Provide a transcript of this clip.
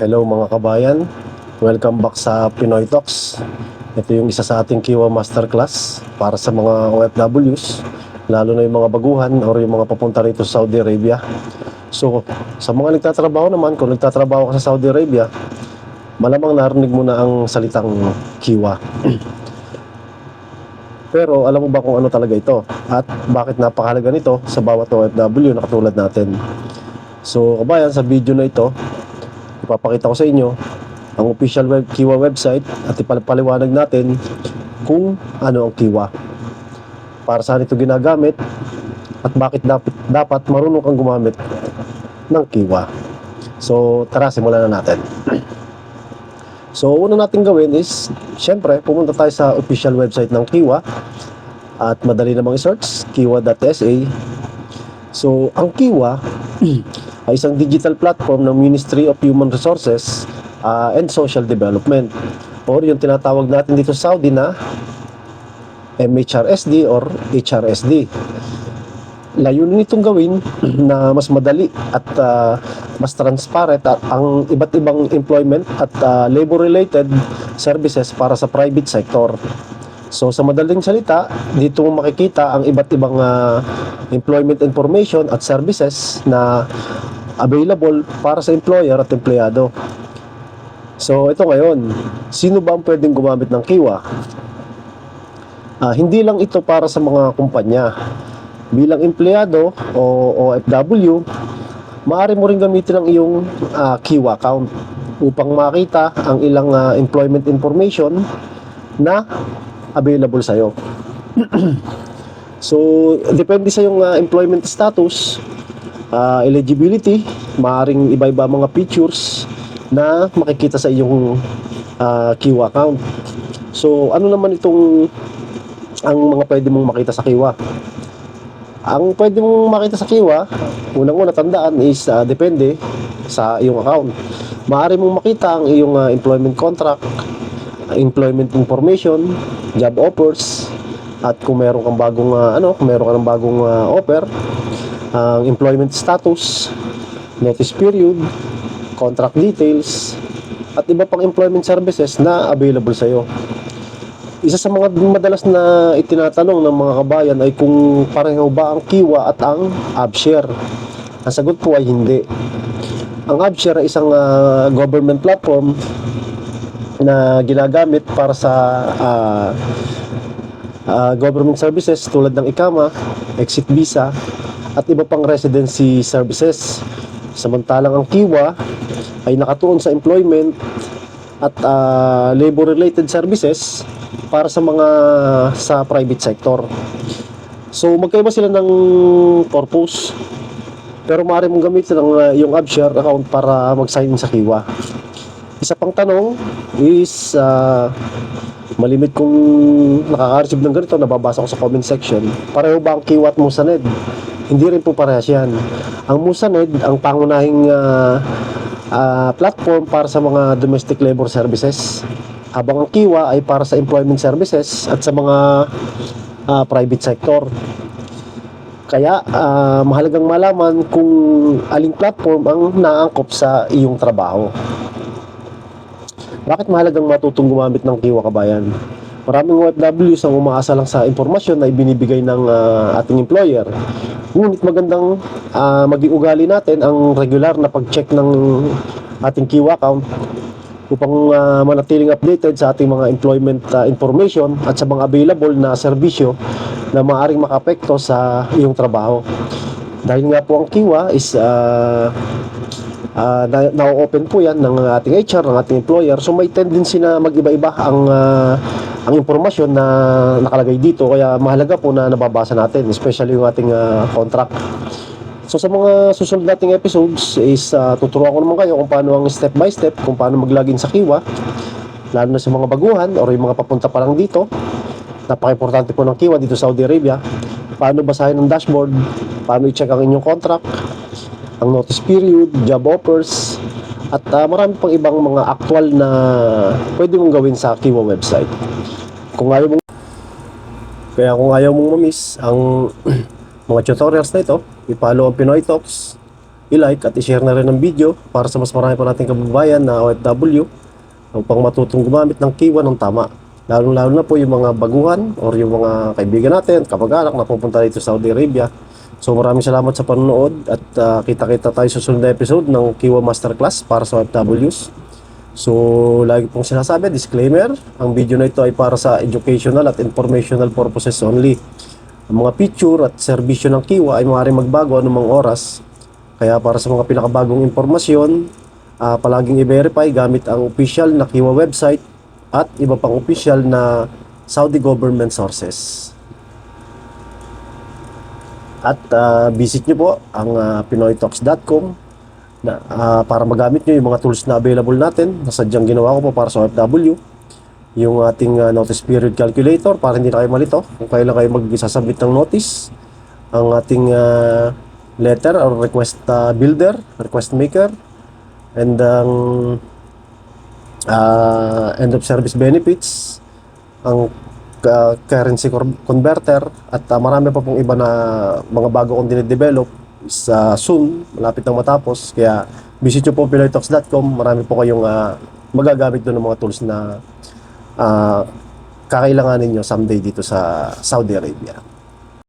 Hello mga kabayan, welcome back sa Pinoy Talks. Ito yung isa sa ating Kiwa Masterclass para sa mga OFWs, lalo na yung mga baguhan or yung mga papunta rito sa Saudi Arabia. So, sa mga nagtatrabaho naman, kung nagtatrabaho ka sa Saudi Arabia, malamang narinig mo na ang salitang Kiwa. Pero alam mo ba kung ano talaga ito at bakit napakahalaga nito sa bawat OFW na katulad natin? So kabayan, sa video na ito ipapakita ko sa inyo ang official Kiwa website at ipapaliwanag natin kung ano ang Kiwa, para saan ito ginagamit at bakit dapat marunong kang gumamit ng Kiwa. So tara, simulan na natin. So una natin gawin is syempre pumunta tayo sa official website ng Kiwa at madali namang i-search kiwa.sa. So ang Kiwa ay isang digital platform ng Ministry of Human Resources and Social Development, or yung tinatawag natin dito sa Saudi na MHRSD or HRSD. Layunin nitong gawin na mas madali at mas transparent at ang iba't ibang employment at labor-related services para sa private sector. So sa madaling salita, dito mo makikita ang iba't ibang employment information at services na available para sa employer at empleyado. So ito ngayon, sino ba ang pwedeng gumamit ng Kiwa? Hindi lang ito para sa mga kumpanya. Bilang empleyado o OFW, maaari mo rin gamitin ang iyong Kiwa account upang makita ang ilang employment information na available sa'yo. So, depende sa iyong employment status, eligibility, maaaring iba-iba mga features na makikita sa iyong Kiwa account. So, ano naman itong ang mga pwede mong makita sa Kiwa? Ang pwede mong makita sa Kiwa, unang-una tandaan is depende sa iyong account. Maaari mong makita ang iyong employment contract, employment information, job offers, at kung meron kang bagong kung meron ka ng bagong offer, ang employment status, notice period, contract details, at iba pang employment services na available sa iyo. Isa sa mga madalas na itinatanong ng mga kabayan ay kung pareho ba ang Kiwa at ang AbShare. Ang sagot po ay hindi. Ang AbShare ay isang government platform na ginagamit para sa government services tulad ng IKAMA, exit visa, at iba pang residency services. Samantalang ang Kiwa ay nakatuon sa employment at labor-related services para sa mga sa private sector. So magkaiba sila ng purpose, pero maaari mong gamitin yung AbShare account para mag-sign in sa Kiwa. Isa pang tanong is malimit kung nakaka-receive ng ganito, nababasa ko sa comment section. Pareho ba ang Kiwa at Musaned? Hindi rin po parehas yan. Ang Musaned, ang pangunahing platform para sa mga domestic labor services, habang ang Kiwa ay para sa employment services at sa mga private sector. Kaya mahalagang malaman kung aling platform ang naangkop sa iyong trabaho. Bakit mahalagang matutong gumamit ng Kiwa, kabayan? Maraming OFWs ang umaasa lang sa impormasyon na ibinibigay ng ating employer. Ngunit magandang maging ugali natin ang regular na pag-check ng ating Kiwa account upang manatiling updated sa ating mga employment information at sa mga available na serbisyo na maaaring makapekto sa iyong trabaho. Dahil nga po ang Kiwa is na-open po yan ng ating HR, ng ating employer. So may tendency na mag-iba-iba ang impormasyon na nakalagay dito. Kaya mahalaga po na nababasa natin, especially yung ating contract. So sa mga susunod nating episodes is tuturuan ko naman kayo kung paano ang step by step, kung paano mag-login sa Kiwa, lalo na sa mga baguhan or yung mga papunta pa lang dito. Napaka-importante po ng Kiwa dito sa Saudi Arabia. Paano basahin ang dashboard, paano i-check ang inyong contract, ang notice period, job offers, at marami pang ibang mga actual na pwede mong gawin sa Kiwa website. Kung ayaw mong ma-miss ang mga tutorials na ito, i-follow ang Pinoy Talks i-like at i-share na rin ang video para sa mas marami pa nating kababayan na OFW upang matutong gumamit ng Kiwa ng tama. Lalo-lalo na po yung mga baguhan or yung mga kaibigan natin, kamag-anak na pupunta dito sa Saudi Arabia. So maraming salamat sa panonood at kita-kita tayo sa susunod na episode ng Kiwa Masterclass para sa OFWs. So lagi pong sinasabi, disclaimer, ang video na ito ay para sa educational at informational purposes only. Ang mga feature at serbisyo ng Kiwa ay maaaring magbago anumang oras. Kaya para sa mga pinakabagong impormasyon, palaging i-verify gamit ang official na Kiwa website at iba pang official na Saudi government sources. At visit nyo po ang pinoytalks.com para magamit nyo yung mga tools na available natin na sadyang ginawa ko po para sa OFW. Yung ating notice period calculator para hindi na kayo malito kung kailan kayo magsasubmit ng notice. Ang ating letter or request builder, request maker, and ang end of service benefits, ang currency converter, at marami pa pong iba na mga bago kong dinidevelop sa soon, malapit nang matapos. Kaya visit nyo po pinoytalks.com, marami po kayong magagamit doon ng mga tools na kakailanganin nyo someday dito sa Saudi Arabia.